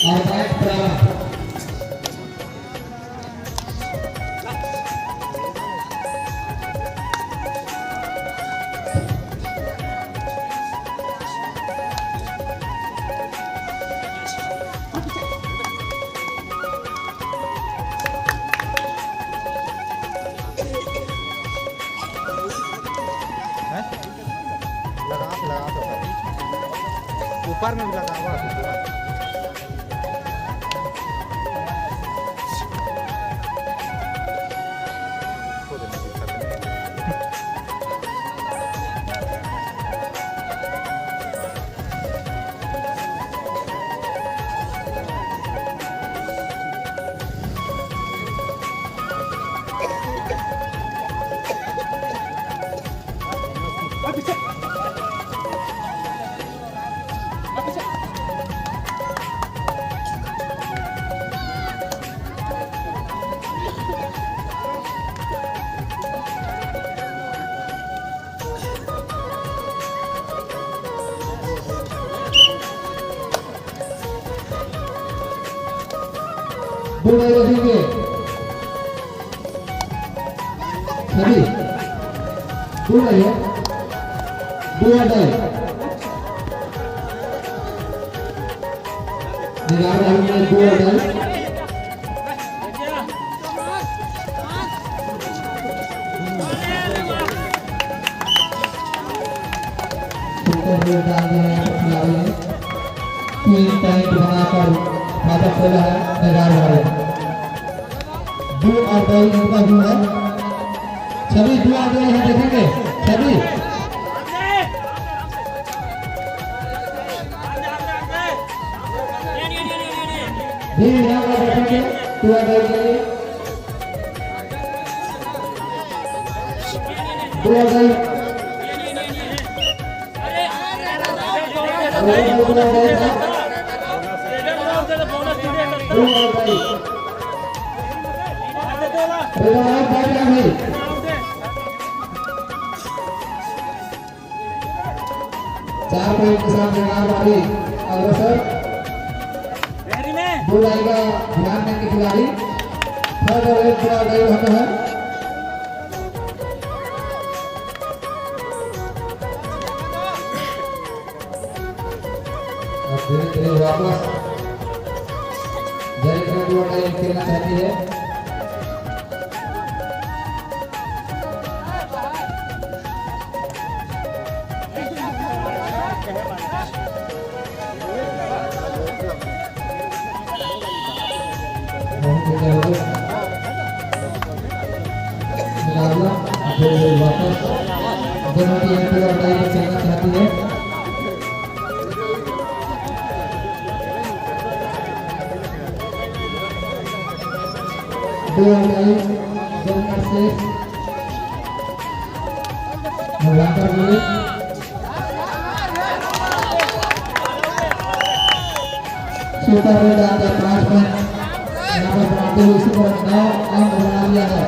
और मैच प्रारंभ। ऊपर में भी लगा हुआ है। बुढ़े रखेंगे सभी बुढ़े है बुढ़ा डाल निगाह रखेंगे बुढ़ा डाल सुपर बुढ़ा डाल दिया है खिलाड़ी ने 3 पॉइंट बनाकर खाता खोला है निगाह रखेंगे दो और बॉल इनका भी है सभी दो आ गए हैं देखेंगे सभी भी यहाँ पर देखेंगे दो आ गए के लिए दो आ गए चार पॉइंट के साथ वाली अग्रसर बुराई का ध्यान देने खिलाड़ी थर्ड और एक पूरा गई होता है और धीरे धीरे वापस जरी खेलना चाहती है वापस दोनों की एंट्री और टाइम चलना चाहती है दो टाइम दोनों से लगातार मिले सुपर रेड आता 5 पॉइंट यहाँ पर बनाते हुए इसी पर 9 अंक बना लिया है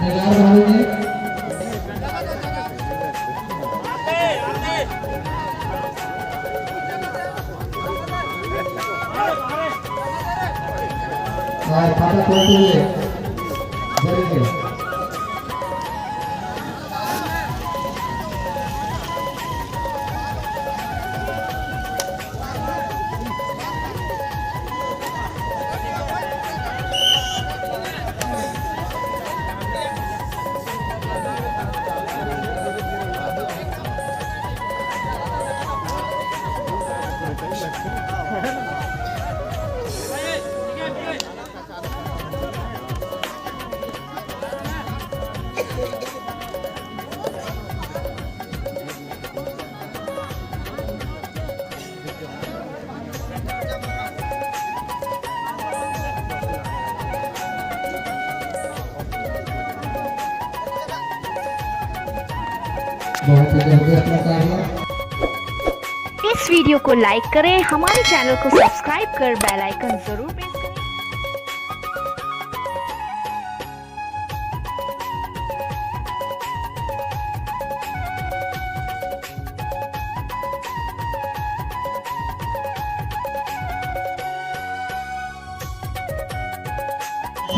निगार भाई ने और खाता खोलते हुए जरूर इस वीडियो को लाइक करें, हमारे चैनल को सब्सक्राइब कर बेल आइकन जरूर प्रेस करें।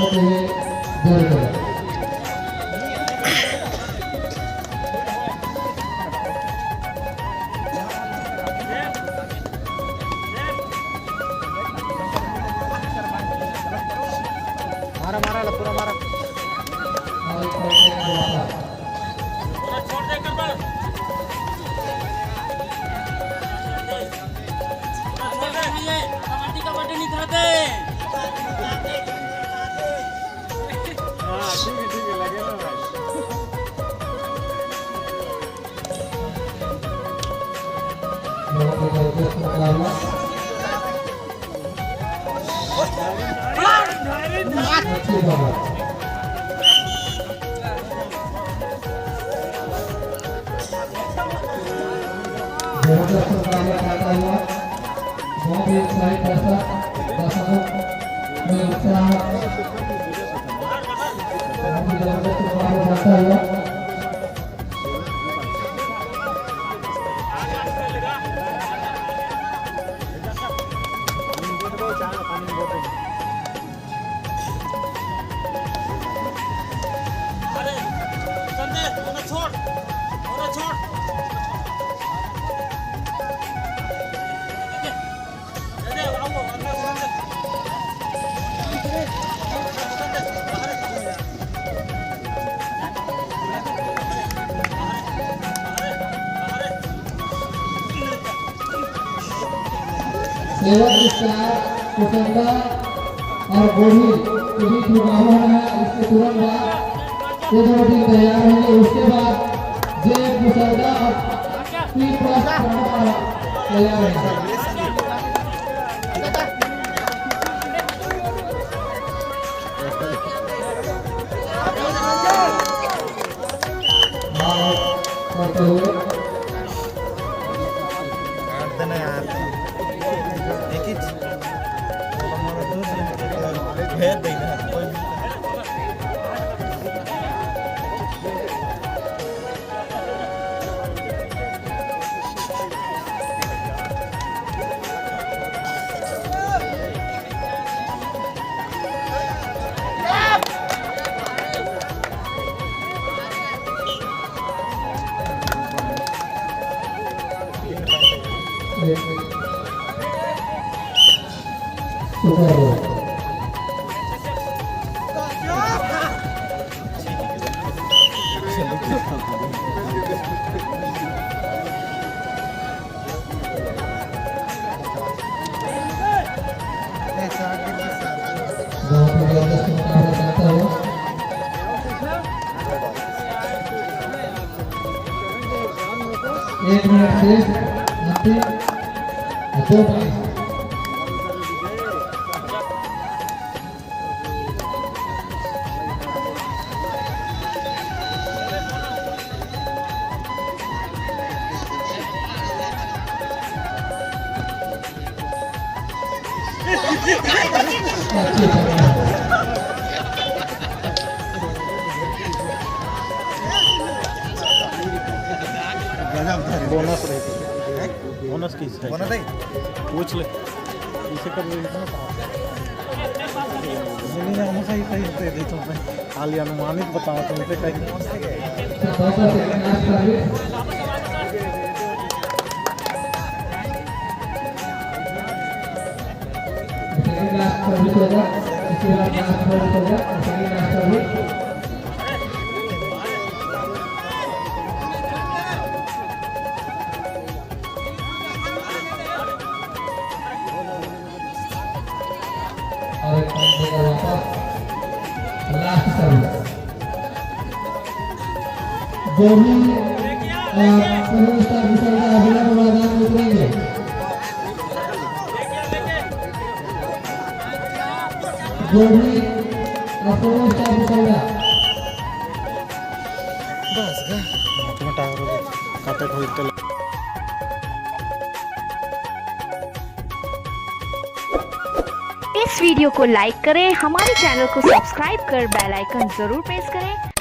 बहुत ही जरूरी है। मारा मारा ला पूरा मारा और एक पॉइंट है वापस। बहुत ही जबरदस्त मुकाबला। अच्छी बात। जबरदस्त मुकाबला करता हुआ बहुत ही सारे दर्शकों में उत्साह, बहुत ही जबरदस्त मुकाबला करता हुआ सेवक स्टार कुसंदा और गोभी के बीच मुकाबला है। इसके तुरंत बाद ये दोनों टीम तैयार होंगे। उसके बाद जे कुसंदा और पी प्लस तैयार है। करते हुए एक मिनट से अंतिम 2 पॉइंट। बोनस रही बोनस की बोनस है पूछ ले इसे कर ले नहीं हम सही कहीं दे दे तुमने खाली अनुमानित बताओ तुमसे कहीं और एक पॉइंट देगा वापस लास्ट सर्विस जो भी सुनिश्चित विषय का अभिनव मैदान में उतरेंगे जो भी सुनिश्चित विषय का बस का टावर काटे खोलते इस वीडियो को लाइक करें, हमारे चैनल को सब्सक्राइब कर बेल आइकन जरूर प्रेस करें